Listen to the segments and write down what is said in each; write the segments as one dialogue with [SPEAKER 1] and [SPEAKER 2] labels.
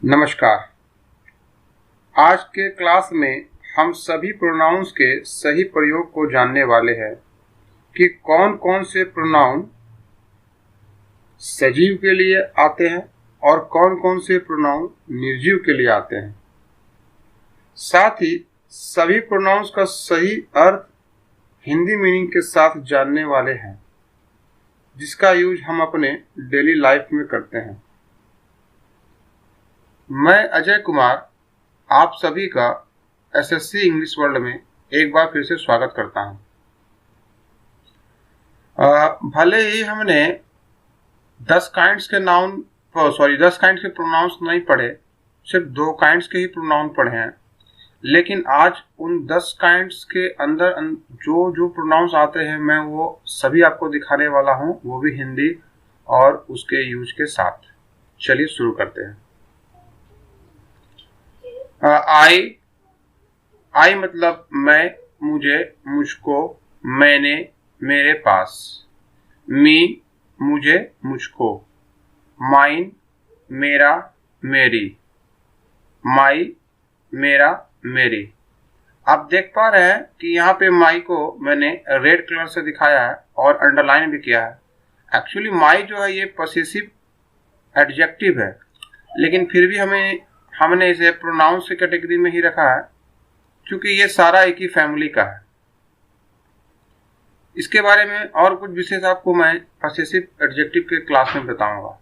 [SPEAKER 1] नमस्कार। आज के क्लास में हम सभी प्रोनाउंस के सही प्रयोग को जानने वाले हैं कि कौन कौन से प्रोनाउन सजीव के लिए आते हैं और कौन कौन से प्रोनाउन निर्जीव के लिए आते हैं। साथ ही सभी प्रोनाउंस का सही अर्थ हिंदी मीनिंग के साथ जानने वाले हैं, जिसका यूज हम अपने डेली लाइफ में करते हैं। मैं अजय कुमार आप सभी का एसएससी इंग्लिश वर्ल्ड में एक बार फिर से स्वागत करता हूं। भले ही हमने 10 काइंड्स के 10 काइंड्स के प्रोनाउंस नहीं पढ़े, सिर्फ 2 काइंड्स के ही प्रोनाउन पढ़े हैं, लेकिन आज उन 10 काइंड्स के अंदर जो जो प्रोनाउंस आते हैं मैं वो सभी आपको दिखाने वाला हूं, वो भी हिंदी और उसके यूज के साथ। चलिए शुरू करते हैं। आई मतलब मैं, मुझे, मुझको, मैंने, मेरे पास। मी मुझे, मुझको। माइन मेरा, मेरी। माई मेरा, मेरी। आप देख पा रहे हैं कि यहाँ पे माई को मैंने रेड कलर से दिखाया है और अंडरलाइन भी किया है। एक्चुअली माई जो है ये पॉसेसिव एडजेक्टिव है, लेकिन फिर भी हमने इसे प्रोनाउंस की कैटेगरी में ही रखा है, क्योंकि ये सारा एक ही फैमिली का है। इसके बारे में और कुछ विशेष आपको मैं पॉसेसिव एडजेक्टिव के क्लास में बताऊंगा।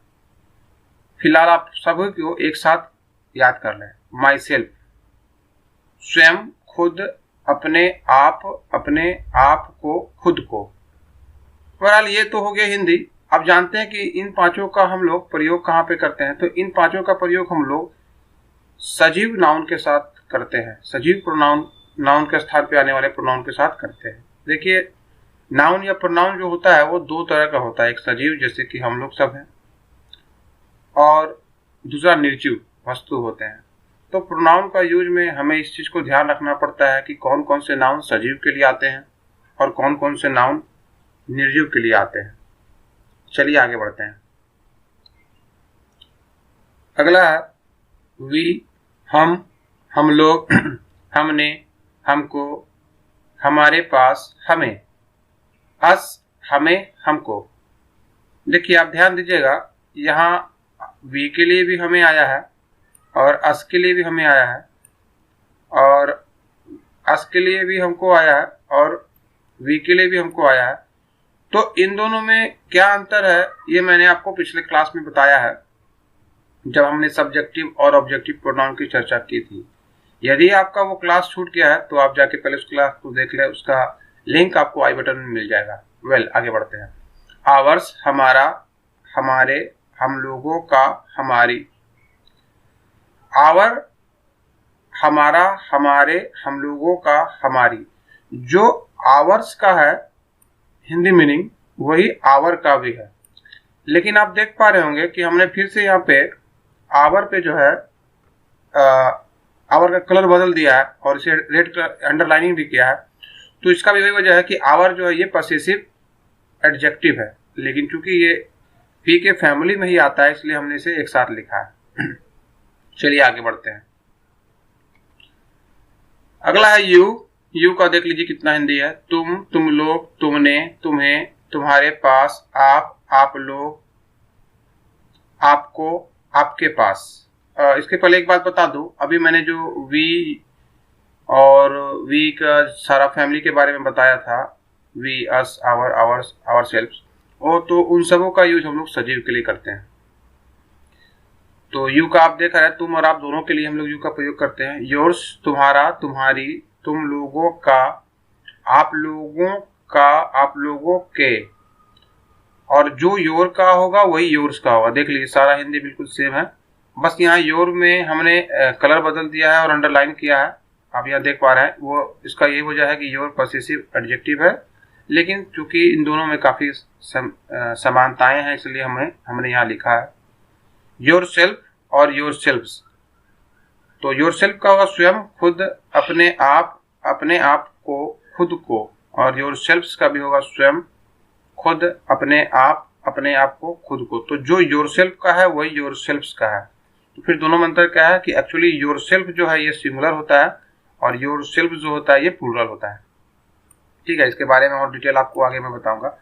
[SPEAKER 1] फिलहाल आप सभी को एक साथ याद कर लें। माई सेल्फ, स्वयं, खुद, अपने आप को, खुद को। बहरहाल ये तो हो गया हिंदी। अब जानते हैं कि इन पांचों का हम लोग प्रयोग कहाँ पे करते हैं। तो इन पांचों का प्रयोग हम लोग सजीव नाउन के साथ करते हैं। सजीव प्रोनाउन, नाउन के स्थान पे आने वाले प्रोनाउन के साथ करते हैं। देखिए, नाउन या प्रोनाउन जो होता है वो 2 तरह का होता है। एक सजीव, जैसे कि हम लोग सब हैं, और दूसरा निर्जीव वस्तु होते हैं। तो प्रोनाउन का यूज में हमें इस चीज को ध्यान रखना पड़ता है कि कौन कौन से नाउन सजीव के लिए आते हैं और कौन कौन से नाउन निर्जीव के लिए आते हैं। चलिए आगे बढ़ते हैं। अगला है वी, हम लोग, हमने, हमको, हमारे पास, हमें। अस, हमें, हमको। देखिए आप ध्यान दीजिएगा, यहाँ वी के लिए भी हमें आया है और अस के लिए भी हमें आया है और अस के लिए भी हमको आया है और वी के लिए भी हमको आया है। तो इन दोनों में क्या अंतर है ये मैंने आपको पिछले क्लास में बताया है, जब हमने सब्जेक्टिव और ऑब्जेक्टिव प्रोनाउन की चर्चा की थी। यदि आपका वो क्लास छूट गया है तो आप जाके पहले उस क्लास को देख लें, उसका लिंक आपको आई बटन में मिल जाएगा। आगे बढ़ते हैं। आवर्स, हमारा, हमारे, हम लोगों का, हमारी। आवर, हमारा, हमारे, हम लोगों का, हमारी। जो आवर्स का है हिंदी मीनिंग, वही आवर का भी है। लेकिन आप देख पा रहे होंगे कि हमने फिर से यहाँ पे आवर पे जो है आवर का कलर बदल दिया है और इसे रेड कलर अंडरलाइनिंग भी किया है। तो इसका भी वही वजह है कि आवर जो है ये पॉसेसिव एडजेक्टिव है, लेकिन चूंकि ये पी के फैमिली में ही आता है इसलिए हमने इसे एक साथ लिखा है। चलिए आगे बढ़ते हैं। अगला है यू का देख लीजिए कितना हिंदी है। तुम लोग, तुमने, तुम्हें, तुम्हारे पास, आप लोग, आपको, आपके पास। इसके पहले एक बात बता दूं, अभी मैंने जो वी और वी का सारा फैमिली के बारे में बताया था, we, us, our, ours, ourselves, और तो उन सबों का यूज हम लोग सजीव के लिए करते हैं। तो यू का आप देख रहे हैं, तुम और आप दोनों के लिए हम लोग यू का प्रयोग करते हैं। योर्स, तुम्हारा, तुम्हारी, तुम लोगों का, आप लोगों के, और जो योर का होगा वही योर्स का होगा। देख लीजिए सारा हिंदी बिल्कुल सेम है, बस यहाँ योर में हमने कलर बदल दिया है और अंडरलाइन किया है। आप यहाँ देख पा रहे हैं, वो इसका यही वजह है कि योर पॉसेसिव एडजेक्टिव है, लेकिन चूंकि इन दोनों में काफी समानताएं हैं इसलिए हमने यहाँ लिखा है योर सेल्फ और योर सेल्फ्स। तो योर सेल्फ का होगा स्वयं, खुद, अपने आप को, खुद को, और योर सेल्फ्स का भी होगा स्वयं, खुद, अपने आप को, खुद को। तो जो योर सेल्फ का है वही योर सेल्फ्स का है। तो फिर दोनों में अंतर क्या है कि एक्चुअली योर सेल्फ जो है ये सिंगुलर होता है और योर सेल्फ जो होता है ये प्लूरल होता है। ठीक है, इसके बारे में और डिटेल आपको आगे मैं बताऊंगा।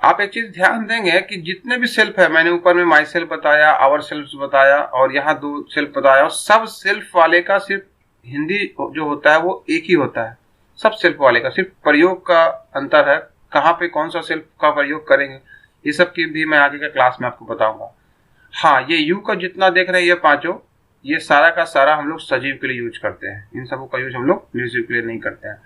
[SPEAKER 1] आप एक चीज ध्यान देंगे कि जितने भी सेल्फ है, मैंने ऊपर में माई सेल्फ बताया, आवर सेल्फ बताया और यहाँ 2 सेल्फ बताया, और सब सेल्फ वाले का सिर्फ हिंदी जो होता है वो एक ही होता है। सब सेल्फ वाले का सिर्फ प्रयोग का अंतर है, कहाँ पे कौन सा सेल्फ का प्रयोग करेंगे, ये सब की भी मैं आगे के क्लास में आपको बताऊंगा। हाँ, ये यू का जितना देख रहे हैं ये पांचों, ये सारा का सारा हम लोग सजीव के लिए यूज करते हैं, इन सबों का यूज हम लोग निर्जीव के लिए नहीं करते हैं।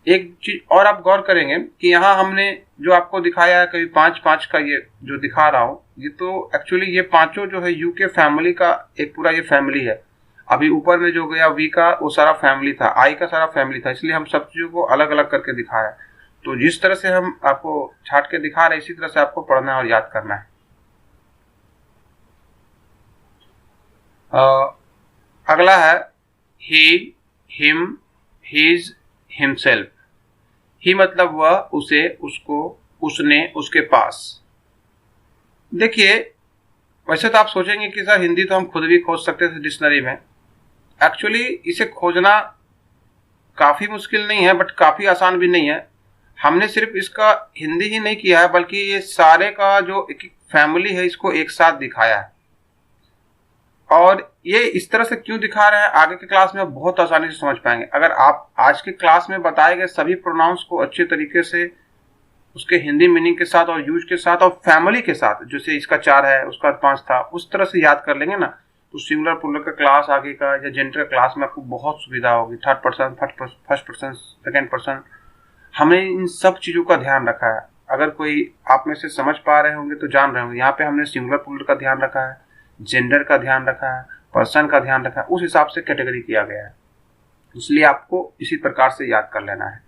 [SPEAKER 1] एक चीज और आप गौर करेंगे कि यहाँ हमने जो आपको दिखाया है कभी 5-5 का ये जो दिखा रहा हूँ, ये तो एक्चुअली ये पांचों जो है यू के फैमिली का एक पूरा ये फैमिली है। अभी ऊपर में जो गया वी का वो सारा फैमिली था, आई का सारा फैमिली था, इसलिए हम सब चीजों को अलग अलग करके दिखाया। तो जिस तरह से हम आपको छाट के दिखा रहे हैं इसी तरह से आपको पढ़ना है और याद करना है। अगला है ही, हिम, हिज, हिमसेल्फ। ही मतलब वह, उसे, उसको, उसने, उसके पास। देखिए, वैसे तो आप सोचेंगे कि सर हिंदी तो हम खुद भी खोज सकते थे डिक्शनरी में। एक्चुअली इसे खोजना काफी मुश्किल नहीं है बट काफी आसान भी नहीं है। हमने सिर्फ इसका हिंदी ही नहीं किया है बल्कि ये सारे का जो एक फैमिली है इसको एक साथ दिखाया है। और ये इस तरह से क्यों दिखा रहे हैं आगे के क्लास में आप बहुत आसानी से समझ पाएंगे। अगर आप आज के क्लास में बताए गए सभी प्रोनाउंस को अच्छे तरीके से उसके हिंदी मीनिंग के साथ और यूज के साथ और फैमिली के साथ, जैसे इसका 4 है उसका 5 था, उस तरह से याद कर लेंगे ना, तो सिंगुलर प्लूरल का क्लास आगे का या जेंडर का क्लास में आपको बहुत सुविधा होगी। 3rd person, first person, 2nd person, हमने इन सब चीजों का ध्यान रखा है। अगर कोई आप में से समझ पा रहे होंगे तो जान रहे होंगे, यहाँ पे हमने सिंगुलर प्लूरल का ध्यान रखा है, जेंडर का ध्यान रखा है, पर्सन का ध्यान रखा है, उस हिसाब से कैटेगरी किया गया है, इसलिए आपको इसी प्रकार से याद कर लेना है।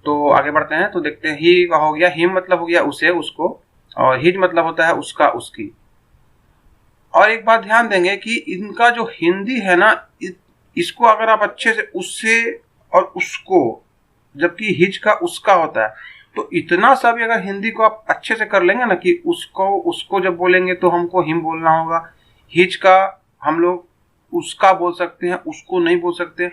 [SPEAKER 1] तो आगे बढ़ते हैं तो देखते हैं। ही का हो गया, हिम मतलब हो गया उसे, उसको, और हिज मतलब होता है उसका, उसकी। और एक बात ध्यान देंगे कि इनका जो हिंदी है ना, इसको अगर आप अच्छे से उससे और उसको, जबकि हिज का उसका होता है, तो इतना सा भी अगर हिंदी को आप अच्छे से कर लेंगे ना कि उसको जब बोलेंगे तो हमको हिम बोलना होगा, हिज का हम लोग उसका बोल सकते हैं, उसको नहीं बोल सकते।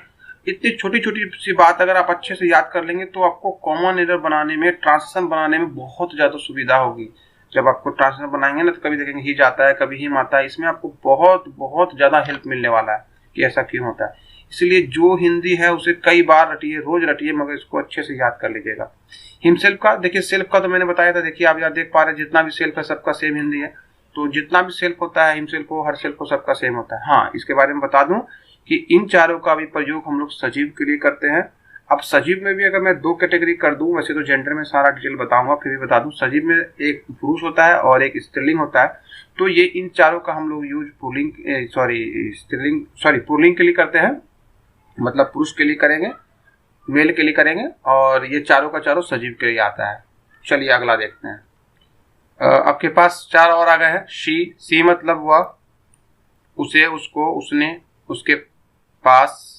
[SPEAKER 1] इतनी छोटी छोटी सी बात अगर आप अच्छे से याद कर लेंगे तो आपको कॉमन एरर बनाने में, ट्रांसलेशन बनाने में बहुत ज्यादा सुविधा होगी। जब आपको ट्रांसलेशन बनाएंगे ना तो कभी देखेंगे हिज आता है, कभी हिम आता है, इसमें आपको बहुत बहुत ज्यादा हेल्प मिलने वाला है कि ऐसा क्यों होता है। इसलिए जो हिंदी है उसे कई बार रटिए, रोज रटिए, मगर इसको अच्छे से याद कर लीजिएगा। हिमसेल्फ का देखिए, सेल्फ का तो मैंने बताया था, देखिए आप यहाँ देख पा रहे हैं जितना भी सेल्फ है सबका सेम हिंदी है, तो जितना भी सेल्फ होता है हिमसेल्फ हो, हर सेल्फ हो, सबका सेम होता है। हाँ, इसके बारे में बता दूं कि इन चारों का भी प्रयोग हम लोग सजीव के लिए करते हैं। अब सजीव में भी अगर मैं 2 कैटेगरी कर दूं, वैसे तो जेंडर में सारा डिटेल बताऊंगा, फिर भी बता दूं, सजीव में एक पुरुष होता है और एक स्त्रीलिंग होता है। तो ये इन चारों का हम लोग यूज पुल्लिंग के लिए करते हैं, मतलब पुरुष के लिए करेंगे, मेल के लिए करेंगे, और ये चारों का चारों सजीव के लिए आता है। चलिए अगला देखते हैं। आपके पास 4 और आ गए हैं। सी मतलब वह, उसे, उसको, उसने, उसके पास।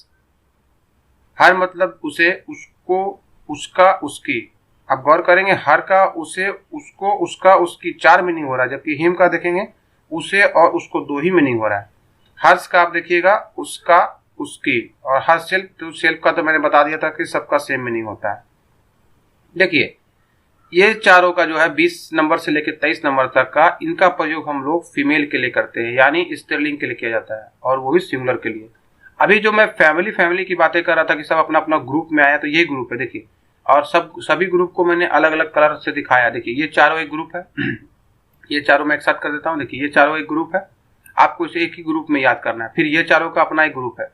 [SPEAKER 1] हर मतलब उसे, उसको, उसका, उसकी। आप गौर करेंगे हर का उसे, उसको, उसका, उसकी 4 मीनिंग हो रहा है, जबकि हिम का देखेंगे उसे और उसको 2 ही मीनिंग हो रहा है। हर्ष का आप देखिएगा उसका, उसकी, और हर सेल्फ, तो सेल्फ का तो मैंने बता दिया था कि सबका सेम मीनिंग होता है। देखिए ये चारों का जो है 20 नंबर से लेकर 23 नंबर तक का, इनका प्रयोग हम लोग फीमेल के लिए करते हैं, यानी स्त्रीलिंग के लिए किया जाता है, और वो भी सिंगुलर के लिए। अभी जो मैं फैमिली की बातें कर रहा था कि सब अपना अपना ग्रुप में आया, तो ये ग्रुप है देखिए, और सभी ग्रुप को मैंने अलग अलग कलर से दिखाया। देखिए ये चारों एक ग्रुप है, ये चारों मैं एक साथ कर देता हूँ। देखिए ये चारों एक ग्रुप है, आपको इसे एक ही ग्रुप में याद करना है। फिर ये चारों का अपना एक ग्रुप है,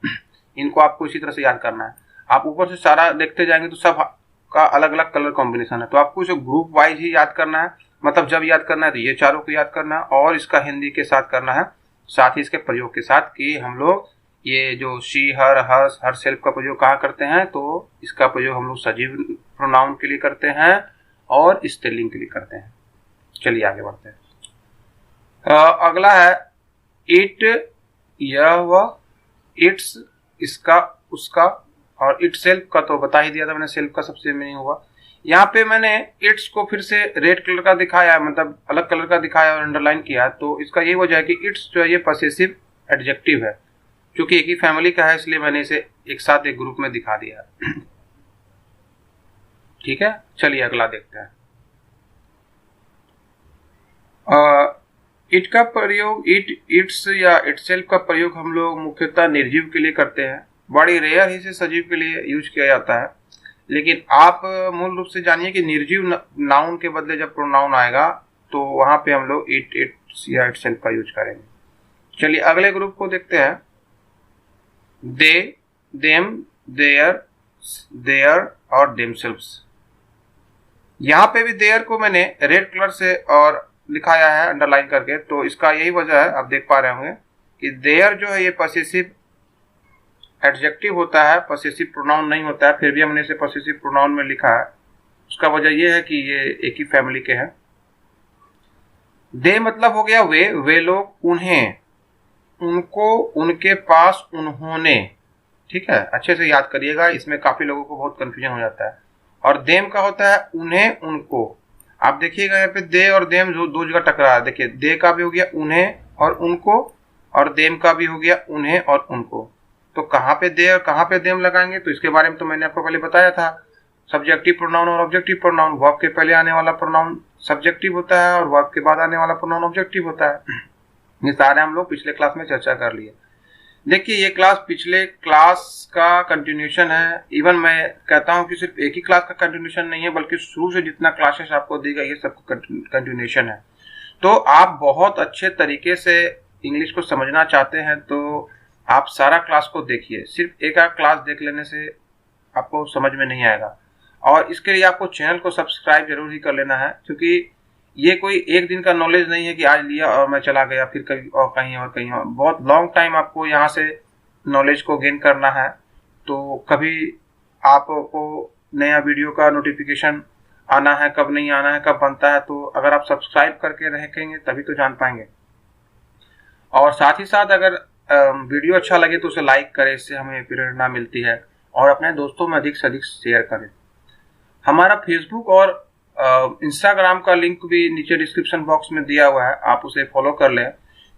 [SPEAKER 1] इनको आपको इसी तरह से याद करना है। आप ऊपर से सारा देखते जाएंगे तो सब का अलग अलग कलर कॉम्बिनेशन है, तो आपको इसे ग्रुप वाइज ही याद करना है। मतलब जब याद करना है तो ये चारों को याद करना है, और इसका हिंदी के साथ करना है, साथ ही इसके प्रयोग के साथ कि हम लोग ये जो शी, हर सेल्फ का प्रयोग कहाँ करते हैं, तो इसका प्रयोग हम लोग सजीव प्रोनाउन के लिए करते हैं और स्त्रीलिंग के लिए करते हैं। चलिए आगे बढ़ते हैं। अगला है इट, यह, वह, इट्स, इसका, उसका, और इट सेल्फ का तो बता ही दिया था मैंने, सेल्फ का सबसे मीनिंग हुआ। यहाँ पे मैंने इट्स को फिर से रेड कलर का दिखाया, मतलब अलग कलर का दिखाया और अंडरलाइन किया, तो इसका ये वजह है कि इट्स जो है ये पॉसेसिव एडजेक्टिव है। क्योंकि एक ही फैमिली का है इसलिए मैंने इसे एक साथ एक ग्रुप में दिखा दिया। ठीक है, चलिए अगला देखते हैं। इट का प्रयोग, इट्स या इटसेल्फ का प्रयोग हम लोग मुख्यतः निर्जीव के लिए करते हैं। बड़ी रेयर ही से सजीव के लिए यूज किया जाता है। लेकिन आप मूल रूप से जानिए कि निर्जीव नाउन के बदले जब प्रोनाउन आएगा तो वहां पे हम लोग इट्स या इटसेल्फ का यूज करेंगे। चलिए अगले ग्रुप को देखते हैं। दे, देम, देयर और देमसेल्व्स। यहाँ पे भी देयर को मैंने रेड कलर से और दिखाया है अंडरलाइन करके, तो इसका यही वजह है, आप देख पा रहे होंगे कि देयर जो है ये पॉसेसिव एडजेक्टिव होता है, पॉसेसिव प्रोनाउन नहीं होता है, फिर भी हमने इसे पॉसेसिव प्रोनाउन में लिखा है। उसका वजह ये है कि ये एक ही फैमिली के हैं। दे मतलब हो गया वे लोग, उन्हें, उनको, उनके पास, उन्होंने। ठीक है, अच्छे से याद करिएगा, इसमें काफी लोगों को बहुत कंफ्यूजन हो जाता है। और देम का होता है उन्हें, उनको। आप देखिएगा यहाँ पे दे और देम जो दो जगह टकरा है। देखिए दे का भी हो गया उन्हें और उनको, और देम का भी हो गया उन्हें और उनको। तो कहाँ पे दे और कहाँ पे देम लगाएंगे, तो इसके बारे में तो मैंने आपको पहले बताया था। सब्जेक्टिव प्रोनाउन और ऑब्जेक्टिव प्रोनाउन। वर्ब के पहले आने वाला प्रोनाउन सब्जेक्टिव होता है और वर्ब के बाद आने वाला प्रोनाउन ऑब्जेक्टिव होता है। ये सारे हम लोग पिछले क्लास में चर्चा कर लिए। देखिए ये क्लास पिछले क्लास का कंटिन्यूशन है। इवन मैं कहता हूँ कि सिर्फ एक ही क्लास का कंटिन्यूशन नहीं है, बल्कि शुरू से जितना क्लासेस आपको दी गई है सबका कंटिन्यूशन है। तो आप बहुत अच्छे तरीके से इंग्लिश को समझना चाहते हैं तो आप सारा क्लास को देखिए। सिर्फ एक आध क्लास देख लेने से आपको समझ में नहीं आएगा। और इसके लिए आपको चैनल को सब्सक्राइब जरूर ही कर लेना है, क्योंकि ये कोई एक दिन का नॉलेज नहीं है कि आज लिया और मैं चला गया फिर कभी और कहीं और कहीं और। बहुत लॉन्ग टाइम आपको यहाँ से नॉलेज को गेन करना है। तो कभी आपको नया वीडियो का नोटिफिकेशन आना है, कब नहीं आना है, कब बनता है, तो अगर आप सब्सक्राइब करके रहेंगे तभी तो जान पाएंगे। और साथ ही साथ अगर वीडियो अच्छा लगे तो उसे लाइक करें, इससे हमें प्रेरणा मिलती है। और अपने दोस्तों में अधिक से अधिक शेयर करें। हमारा फेसबुक और इंस्टाग्राम का लिंक भी नीचे डिस्क्रिप्शन बॉक्स में दिया हुआ है, आप उसे फॉलो कर लें।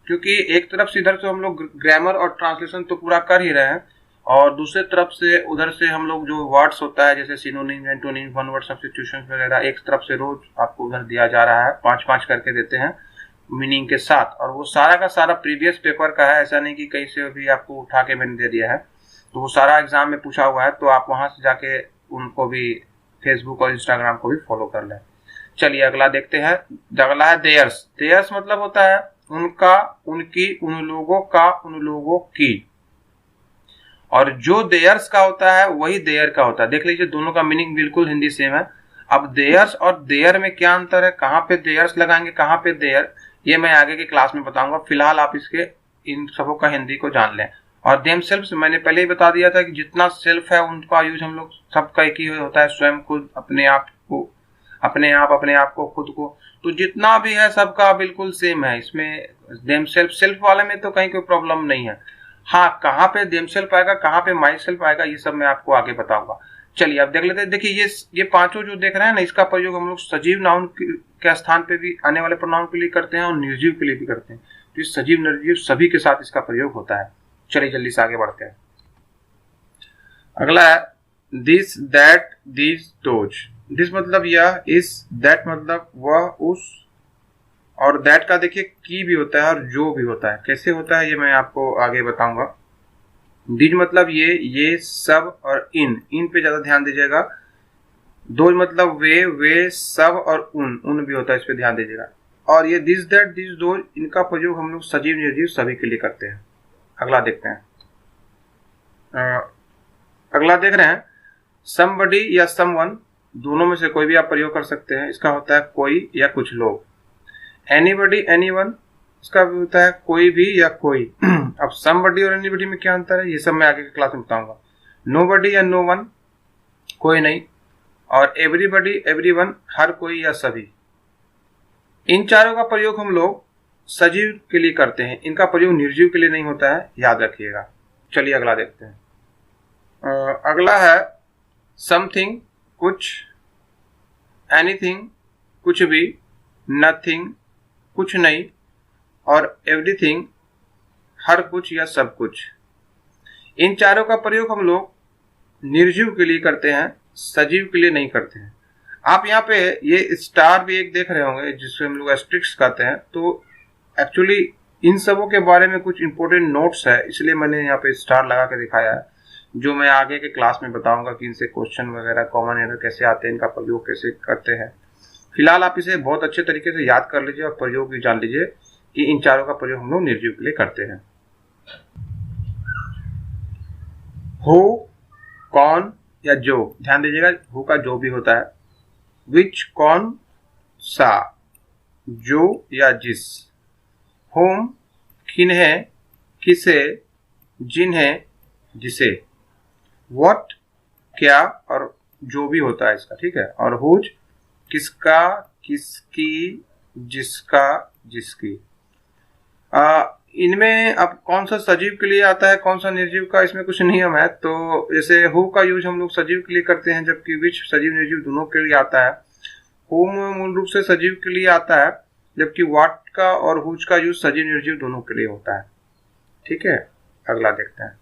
[SPEAKER 1] क्योंकि एक तरफ से इधर से हम लोग ग्रामर और ट्रांसलेशन तो पूरा कर ही रहे हैं, और दूसरे तरफ से उधर से हम लोग जो वर्ड्स होता है जैसे synonym, antonym, one word substitution वगैरह, एक तरफ से रोज आपको उधर दिया जा रहा है। 5-5 करके देते हैं मीनिंग के साथ। और वो सारा का सारा प्रीवियस पेपर का है, ऐसा नहीं कि कहीं से भी आपको उठा के मैंने दे दिया है। तो वो सारा एग्जाम में पूछा हुआ है, तो आप वहां से जाके उनको भी फेसबुक और इंस्टाग्राम को भी फॉलो कर लें। चलिए अगला देखते हैं। अगला है देयर्स। देयर्स मतलब होता है उनका, उनकी, उन लोगों का, उन लोगों की। और जो देयर्स का होता है वही देयर का होता है। देख लीजिए दोनों का मीनिंग बिल्कुल हिंदी सेम है। अब देयर्स और देयर में क्या अंतर है, कहाँ पे देयर्स लगाएंगे, कहाँ पे देयर, ये मैं आगे की क्लास में बताऊंगा। फिलहाल आप इसके इन सबों का हिंदी को जान लें। और देम सेल्फ मैंने पहले ही बता दिया था कि जितना सेल्फ है उनका यूज हम लोग सबका एक ही होता है, स्वयं, खुद, अपने आप को, अपने आप को, खुद को। तो जितना भी है सबका बिल्कुल सेम है। इसमें देम सेल्फ, सेल्फ वाले में तो कहीं कोई प्रॉब्लम नहीं है। हाँ, कहाँ पे देम सेल्फ आएगा, कहाँ पे माई सेल्फ आएगा, ये सब मैं आपको आगे बताऊंगा। चलिए अब देख लेते हैं। देखिए ये पांचों जो देख रहे हैं ना, इसका प्रयोग हम लोग सजीव नाउन के स्थान पे भी आने वाले प्रोनाउन के लिए करते हैं और निर्जीव के लिए भी करते हैं। तो इस सजीव निर्जीव सभी के साथ इसका प्रयोग होता है। चलिए जल्दी से आगे बढ़ते हैं। अगला है this, that, this, those. This मतलब यह, इस, दैट मतलब वह, उस, और दैट का देखिए की भी होता है और जो भी होता है। कैसे होता है ये मैं आपको आगे बताऊंगा। दिज मतलब ये सब और इन पे ज्यादा ध्यान दीजिएगा। दोज मतलब वे सब और उन भी होता है, इस पे ध्यान दीजिएगा। और ये दिस, दैट, दिस, दोज, इनका प्रयोग हम लोग सजीव निर्जीव सभी के लिए करते हैं। अगला देखते हैं। अगला देख रहे हैं somebody या someone, दोनों में से कोई भी आप प्रयोग कर सकते हैं। इसका होता है कोई या कुछ लोग। anybody, anyone, इसका भी होता है कोई भी या कोई। अब somebody और anybody में क्या अंतर है, ये सब मैं आगे की क्लास में बताऊंगा। nobody या no one, कोई नहीं। और everybody, everyone, हर कोई या सभी। इन चारों का प्रयोग हम लोग सजीव के लिए करते हैं, इनका प्रयोग निर्जीव के लिए नहीं होता है, याद रखिएगा। चलिए अगला देखते हैं। अगला है समथिंग, कुछ, एनीथिंग, कुछ भी, नथिंग, कुछ नहीं, और एवरीथिंग, हर कुछ या सब कुछ। इन चारों का प्रयोग हम लोग निर्जीव के लिए करते हैं, सजीव के लिए नहीं करते हैं। आप यहाँ पे ये स्टार भी एक देख रहे होंगे जिसको हम लोग एस्ट्रिक्स कहते हैं। तो एक्चुअली इन सबों के बारे में कुछ इंपॉर्टेंट नोट्स है, इसलिए मैंने यहाँ पे स्टार लगा के दिखाया है, जो मैं आगे के क्लास में बताऊंगा कि इनसे क्वेश्चन वगैरह कॉमन एरर कैसे आते हैं, इनका प्रयोग कैसे करते हैं। फिलहाल आप इसे बहुत अच्छे तरीके से याद कर लीजिए और प्रयोग भी जान लीजिए कि इन चारों का प्रयोग हम लोग निर्जीव के लिए करते हैं। हु, कौन या जो, ध्यान दीजिएगा हु का जो भी होता है। विच, कौन सा, जो या जिस। होम, किन्हें, किसे, जिन्हें, जिसे। व्हाट, क्या और जो भी होता है इसका, ठीक है। और हुज, किसका, किसकी, जिसका, जिसकी। इनमें अब कौन सा सजीव के लिए आता है, कौन सा निर्जीव का, इसमें कुछ नियम है। तो जैसे हु का यूज हम लोग सजीव के लिए करते हैं, जबकि विच सजीव निर्जीव दोनों के लिए आता है। होम मूल रूप से सजीव के लिए आता है, जबकि व्हाट का और हुज का यूज सजीव निर्जीव दोनों के लिए होता है, ठीक है। अगला देखते हैं।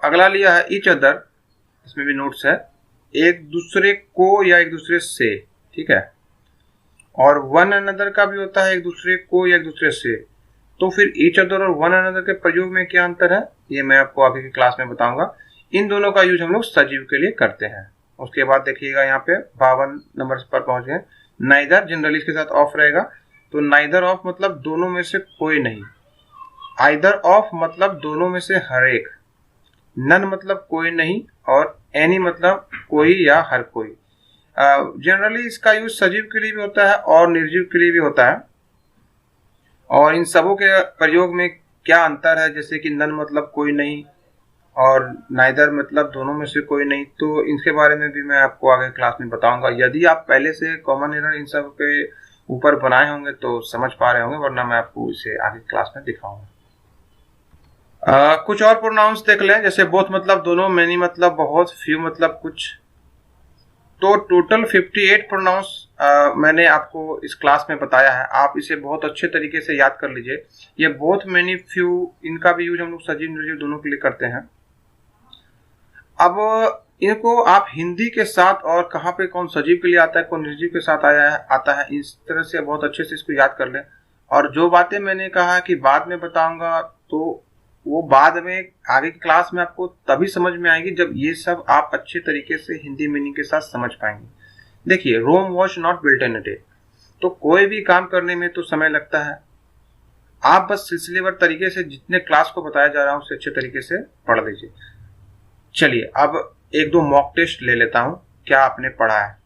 [SPEAKER 1] अगला लिया है ईच अदर, इसमें भी नोट्स है। एक दूसरे को या एक दूसरे से, ठीक है। और वन अनदर का भी होता है, एक दूसरे को या एक दूसरे से। तो फिर ईच अदर और वन अनदर के प्रयोग में क्या अंतर है, ये मैं आपको आगे की क्लास में बताऊंगा। इन दोनों का यूज हम लोग सजीव के लिए करते हैं। उसके बाद देखिएगा यहाँ पे 52 नंबर पर पहुंच गए। नाइदर जनरली इसके साथ ऑफ रहेगा, तो नाइदर ऑफ मतलब दोनों में से कोई नहीं। आइदर ऑफ मतलब दोनों में से हर एक। नन मतलब कोई नहीं, और एनी मतलब कोई या हर कोई। जनरली इसका यूज सजीव के लिए भी होता है और निर्जीव के लिए भी होता है। और इन सबों के प्रयोग में क्या अंतर है, जैसे कि नन मतलब कोई नहीं और नाइदर मतलब दोनों में से कोई नहीं, तो इनके बारे में भी मैं आपको आगे क्लास में बताऊंगा। यदि आप पहले से कॉमन एरर इन सब के ऊपर बनाए होंगे तो समझ पा रहे होंगे, वरना मैं आपको इसे आगे क्लास में दिखाऊंगा। कुछ और प्रोनाउंस देख लें, जैसे बोथ मतलब दोनों, मैनी मतलब बहुत, फ्यू मतलब कुछ। तो टोटल 58 प्रोनाउंस मैंने आपको इस क्लास में बताया है। आप इसे बहुत अच्छे तरीके से याद कर लीजिए। ये बोथ, मैनी, फ्यू, इनका भी यूज हम लोग सजीव निर्जीव दोनों के लिए करते हैं। अब इनको आप हिंदी के साथ और कहाँ पे कौन सजीव के लिए आता है, कौन निर्जीव के साथ आता है, इस तरह से बहुत अच्छे से इसको याद कर लें। और जो बातें मैंने कहा कि बाद में बताऊंगा, तो वो बाद में आगे की क्लास में आपको तभी समझ में आएगी जब ये सब आप अच्छे तरीके से हिंदी मीनिंग के साथ समझ पाएंगे। देखिए, Rome was not built in a day. तो कोई भी काम करने में तो समय लगता है। आप बस सिलसिलेवार तरीके से जितने क्लास को बताया जा रहा है उसे अच्छे तरीके से पढ़ लीजिए। चलिए अब एक दो मॉक टेस्ट ले लेता हूं, क्या आपने पढ़ा है।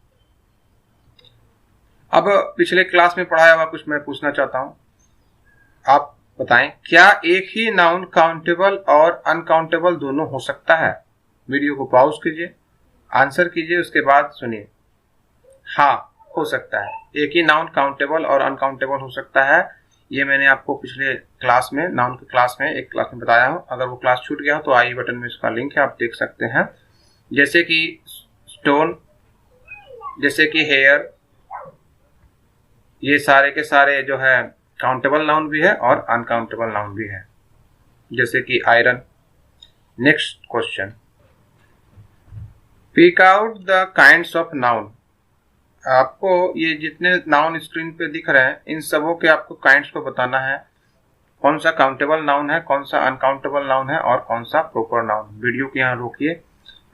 [SPEAKER 1] अब पिछले क्लास में पढ़ाया हुआ कुछ मैं पूछना चाहता हूं, आप बताएं, क्या एक ही नाउन काउंटेबल और अनकाउंटेबल दोनों हो सकता है। वीडियो को पॉज कीजिए, आंसर कीजिए, उसके बाद सुनिए। हाँ, हो सकता है। एक ही नाउन काउंटेबल और अनकाउंटेबल हो सकता है। ये मैंने आपको पिछले क्लास में, नाउन की क्लास में, एक क्लास में बताया हूं। अगर वो क्लास छूट गया हो तो आई बटन में इसका लिंक है, आप देख सकते हैं। जैसे कि स्टोन, जैसे कि हेयर, ये सारे के सारे जो है काउंटेबल नाउन भी है और अनकाउंटेबल नाउन भी है, जैसे कि iron. Next question, pick out the kinds of noun. आपको ये जितने नाउन स्क्रीन पे दिख रहे हैं, इन सबों के आपको काइंड्स को बताना है। कौन सा काउंटेबल नाउन है, कौन सा अनकाउंटेबल नाउन है और कौन सा प्रॉपर नाउन। वीडियो को यहाँ रोकिए,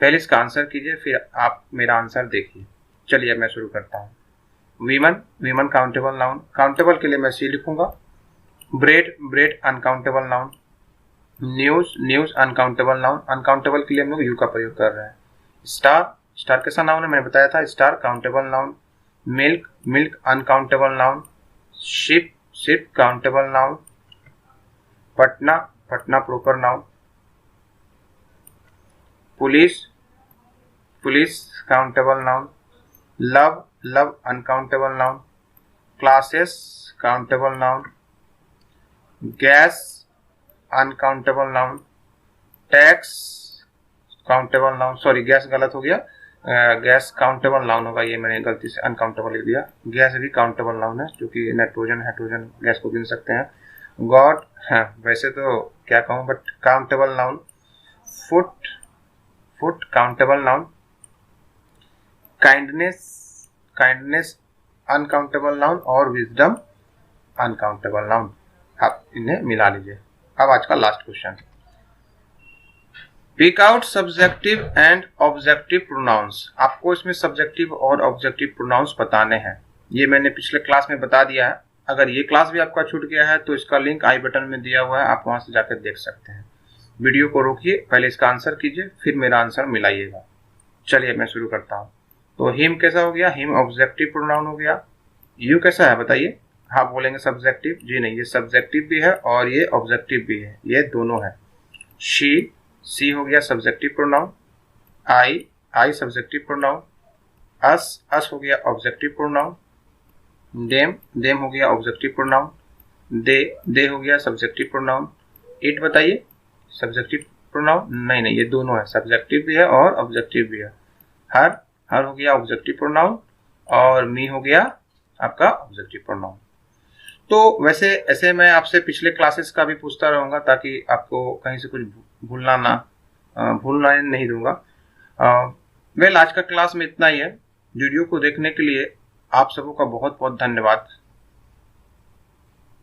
[SPEAKER 1] पहले इसका आंसर कीजिए, फिर आप मेरा आंसर देखिए। चलिए मैं शुरू करता हूँ। Women, women countable noun. Countable के लिए मैं सी लिखूंगा। Bread, bread uncountable noun. News, news uncountable noun. Uncountable के लिए हम लोग यू का प्रयोग कर रहे हैं। स्टार, स्टार कैसा नाउन है, मैंने बताया था, star countable noun. Milk, milk uncountable noun. Ship, ship countable noun. Patna, Patna proper noun. Police, police countable noun. Love, love uncountable noun. Classes countable noun. Gas uncountable noun. Tax countable noun, sorry gas गलत हो गया, gas countable noun होगा, ये मैंने गलती से uncountable लिख दिया। गैस भी काउंटेबल नाउन है, क्योंकि नाइट्रोजन हाइड्रोजन गैस को गिन सकते हैं। गॉड, हाँ वैसे तो क्या कहूँ, but countable noun. Foot, foot countable noun. Kindness, kindness uncountable noun. और विजडम अनकाउंटेबल नाउन। आप इन्हें मिला लीजिए। अब आज का last question, pick out subjective and objective pronouns. आपको इसमें सब्जेक्टिव और ऑब्जेक्टिव प्रोनाउंस बताने हैं। ये मैंने पिछले क्लास में बता दिया है। अगर ये क्लास भी आपका छूट गया है तो इसका लिंक आई बटन में दिया हुआ है, आप वहां से जाकर देख सकते हैं। वीडियो को रोकिए, पहले इसका आंसर कीजिए, फिर मेरा आंसर मिलाइएगा। चलिए मैं शुरू करता हूँ। तो हिम कैसा हो गया? हिम ऑब्जेक्टिव प्रोनाउन हो गया। यू कैसा है बताइए? हाँ बोलेंगे सब्जेक्टिव, जी नहीं, ये सब्जेक्टिव भी है और ये ऑब्जेक्टिव भी है, ये दोनों है। शी, सी हो गया सब्जेक्टिव प्रोनाउन। आई, आई सब्जेक्टिव प्रोनाउन। अस हो गया ऑब्जेक्टिव प्रोनाउन। देम, देम हो गया ऑब्जेक्टिव प्रोनाउन। दे हो गया सब्जेक्टिव प्रोनाउन। इट बताइए सब्जेक्टिव प्रोनाउन? नहीं नहीं, ये दोनों है, सब्जेक्टिव भी है और ऑब्जेक्टिव भी है। हर, हर हो गया ऑब्जेक्टिव प्रोनाउन और मी हो गया आपका ऑब्जेक्टिव प्रोनाउन। तो वैसे ऐसे मैं आपसे पिछले क्लासेस का भी पूछता रहूंगा ताकि आपको कहीं से कुछ भूलना नहीं दूंगा। वेल आज का क्लास में इतना ही है। वीडियो को देखने के लिए आप सबों का बहुत बहुत धन्यवाद।